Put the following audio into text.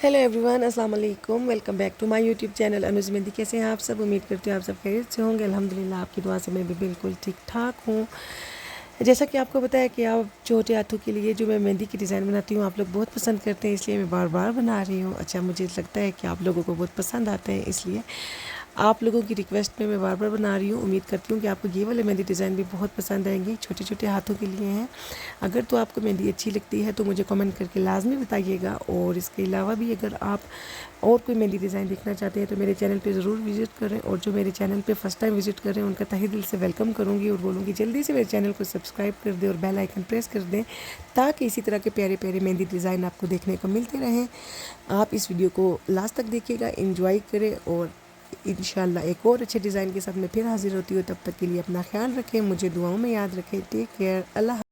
Hello everyone, अस्सलाम वालेकुम। Welcome back to my YouTube channel Anuj Mehndi. कैसे हैं आप सब? उम्मीद करती हूँ आप सब खैरियत से होंगे। अल्हम्दुलिल्लाह आपकी दुआ से मैं भी बिल्कुल ठीक ठाक हूँ। जैसा कि आपको पता है कि आप छोटे हाथों के लिए जो मैं मेहंदी की डिज़ाइन बनाती हूँ आप लोग बहुत पसंद करते हैं, इसलिए मैं बार बार बना रही हूँ। अच्छा, मुझे लगता है कि आप लोगों को बहुत पसंद आते हैं, इसलिए आप लोगों की रिक्वेस्ट पे मैं बार बार बना रही हूँ। उम्मीद करती हूँ कि आपको ये वाले मेहंदी डिज़ाइन भी बहुत पसंद आएंगे। छोटे छोटे हाथों के लिए हैं। अगर तो आपको मेहंदी अच्छी लगती है तो मुझे कमेंट करके लाजमी बताइएगा। और इसके अलावा भी अगर आप और कोई मेहंदी डिज़ाइन देखना चाहते हैं तो मेरे चैनल पे ज़रूर विज़िट करें। और जो मेरे चैनल पे फ़र्स्ट टाइम विज़िट कर रहे हैं उनका तहे दिल से वेलकम करूँगी और बोलूँगी जल्दी से मेरे चैनल को सब्सक्राइब कर दें और बेल आइकन प्रेस कर दें, ताकि इसी तरह के प्यारे प्यारे मेहंदी डिज़ाइन आपको देखने को मिलते रहें। आप इस वीडियो को लास्ट तक देखिएगा, एंजॉय करें और इंशाल्लाह एक और अच्छे डिज़ाइन के साथ मैं फिर हाजिर होती हूँ। तब तक के लिए अपना ख्याल रखें, मुझे दुआओं में याद रखें। Take care. अल्लाह।